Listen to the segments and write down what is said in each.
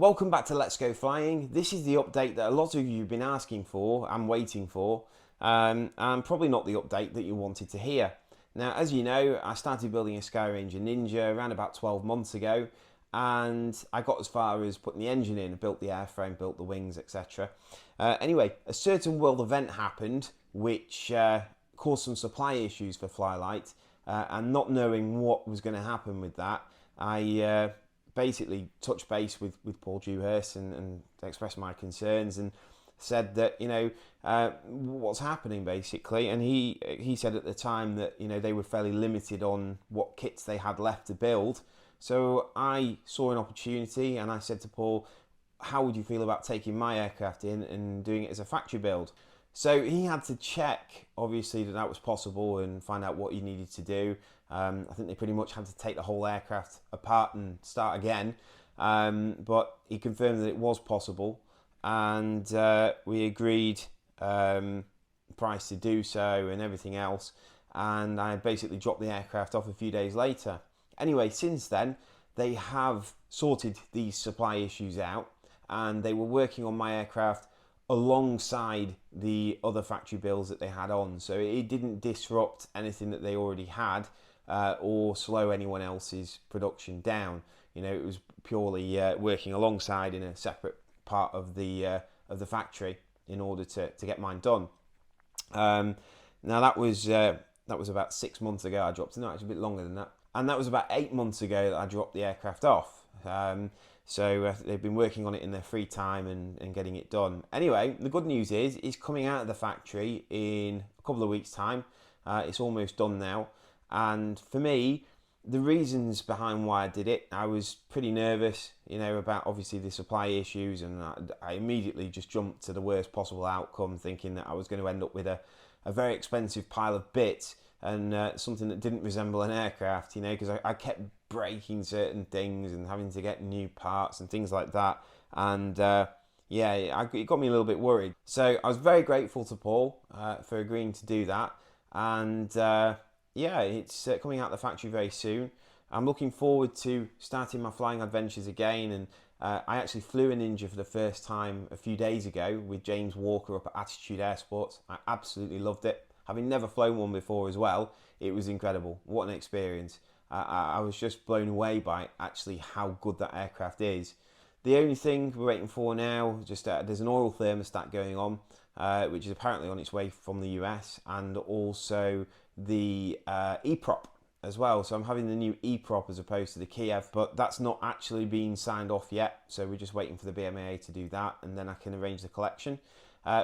Welcome back to Let's Go Flying. This is the update that a lot of you have been asking for and waiting for, and probably not the update that you wanted to hear. Now, as you know, I started building a Skyranger Nynja around about 12 months ago, and I got as far as putting the engine in, built the airframe, built the wings, etc. Anyway, a certain world event happened which caused some supply issues for Flylight, and not knowing what was going to happen with that, I basically touched base with Paul Dewhurst and expressed my concerns and said that, what's happening basically. And he said at the time that, they were fairly limited on what kits they had left to build. So I saw an opportunity and I said to Paul, how would you feel about taking my aircraft in and doing it as a factory build? So he had to check, obviously, that was possible and find out what he needed to do. I think they pretty much had to take the whole aircraft apart and start again. But he confirmed that it was possible, and we agreed price to do so and everything else. And I basically dropped the aircraft off a few days later. Anyway, since then, they have sorted these supply issues out, and they were working on my aircraft alongside the other factory builds that they had on, so it didn't disrupt anything that they already had or slow anyone else's production down. It was purely working alongside in a separate part of the factory in order to get mine done. Now that was about 6 months ago. I dropped it. No, actually a bit longer than that, and that was about 8 months ago that I dropped the aircraft off. So they've been working on it in their free time and getting it done. Anyway, the good news is it's coming out of the factory in a couple of weeks' time. It's almost done now. And for me, the reasons behind why I did it, I was pretty nervous, about obviously the supply issues, and I immediately just jumped to the worst possible outcome, thinking that I was going to end up with a very expensive pile of bits and something that didn't resemble an aircraft, because I kept breaking certain things and having to get new parts and things like that. And it got me a little bit worried. So I was very grateful to Paul for agreeing to do that. And it's coming out of the factory very soon. I'm looking forward to starting my flying adventures again. And I actually flew a Nynja for the first time a few days ago with James Walker up at Attitude Air Sports. I absolutely loved it. Having never flown one before as well, it was incredible. What an experience. I was just blown away by actually how good that aircraft is. The only thing we're waiting for now, just there's an oil thermostat going on, which is apparently on its way from the US, and also the E-prop as well. So I'm having the new E-prop as opposed to the Kiev, but that's not actually been signed off yet. So we're just waiting for the BMAA to do that, and then I can arrange the collection.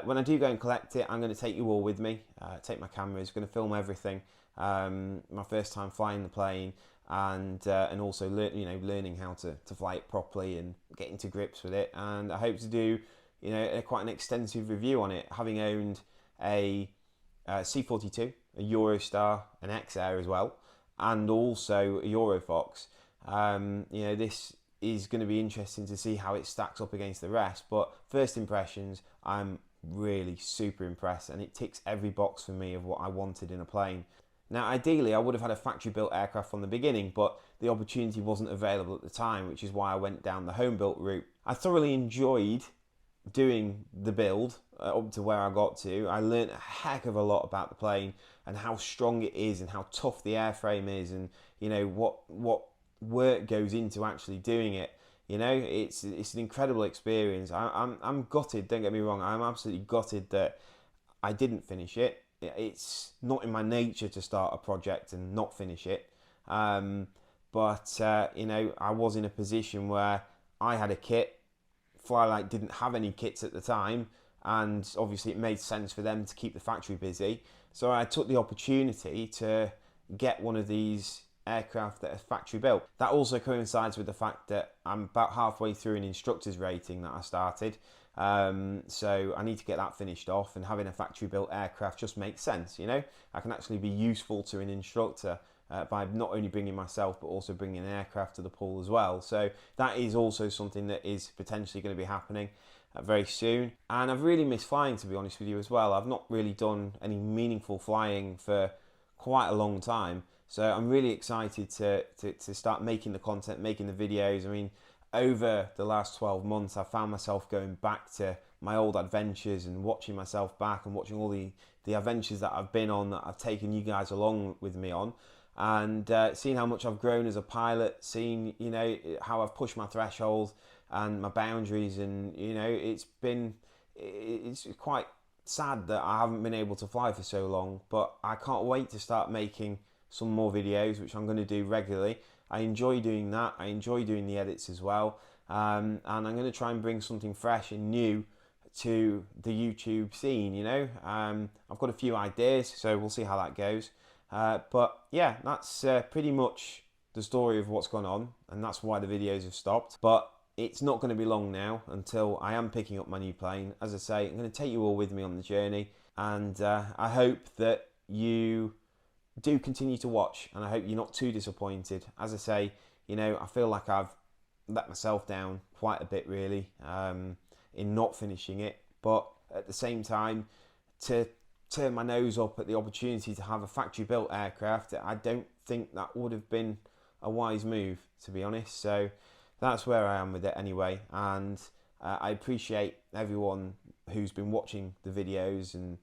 When I do go and collect it, I'm going to take you all with me, take my cameras, going to film everything. My first time flying the plane, and also learning how to fly it properly and getting to grips with it. And I hope to do quite an extensive review on it, having owned a C-42, a Eurostar, an X-Air as well, and also a Eurofox. This is going to be interesting to see how it stacks up against the rest. But first impressions, I'm really super impressed, and it ticks every box for me of what I wanted in a plane. Now, ideally, I would have had a factory-built aircraft from the beginning, but the opportunity wasn't available at the time, which is why I went down the home-built route. I thoroughly enjoyed doing the build up to where I got to. I learned a heck of a lot about the plane and how strong it is and how tough the airframe is, and what work goes into actually doing it. It's an incredible experience. I'm gutted, don't get me wrong, I'm absolutely gutted that I didn't finish it. It's not in my nature to start a project and not finish it. But I was in a position where I had a kit. Flylight didn't have any kits at the time, and obviously it made sense for them to keep the factory busy. So I took the opportunity to get one of these aircraft that are factory built. That also coincides with the fact that I'm about halfway through an instructor's rating that I started. So I need to get that finished off, and having a factory built aircraft just makes sense. I can actually be useful to an instructor by not only bringing myself but also bringing an aircraft to the pool as well. So that is also something that is potentially going to be happening very soon. And I've really missed flying, to be honest with you, as well. I've not really done any meaningful flying for quite a long time, so I'm really excited to start making the content, making the videos. I mean, over the last 12 months, I found myself going back to my old adventures and watching myself back and watching all the adventures that I've been on, that I've taken you guys along with me on, and seeing how much I've grown as a pilot, seeing, you know, how I've pushed my threshold and my boundaries, and, you know, it's quite sad that I haven't been able to fly for so long, but I can't wait to start making some more videos, which I'm going to do regularly. I enjoy doing that. I enjoy doing the edits as well, and I'm going to try and bring something fresh and new to the YouTube scene. You know, I've got a few ideas, so we'll see how that goes. But yeah, that's pretty much the story of what's gone on, and that's why the videos have stopped. But it's not going to be long now until I am picking up my new plane. As I say, I'm going to take you all with me on the journey, and I hope that you do continue to watch, and I hope you're not too disappointed. As I say, you know, I feel like I've let myself down quite a bit, really, in not finishing it, but at the same time, to turn my nose up at the opportunity to have a factory built aircraft, I don't think that would have been a wise move, to be honest. So that's where I am with it anyway, and I appreciate everyone who's been watching the videos and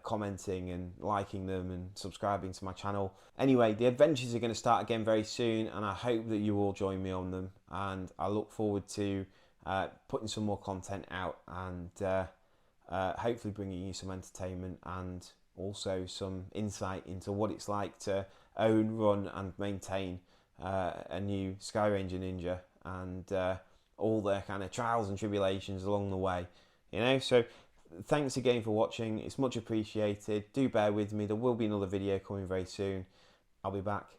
commenting and liking them and subscribing to my channel. Anyway, the adventures are going to start again very soon, and I hope that you all join me on them, and I look forward to putting some more content out, and hopefully bringing you some entertainment and also some insight into what it's like to own, run and maintain a new Skyranger Nynja, and all the kind of trials and tribulations along the way, you know. So thanks again for watching. It's much appreciated. Do bear with me. There will be another video coming very soon. I'll be back.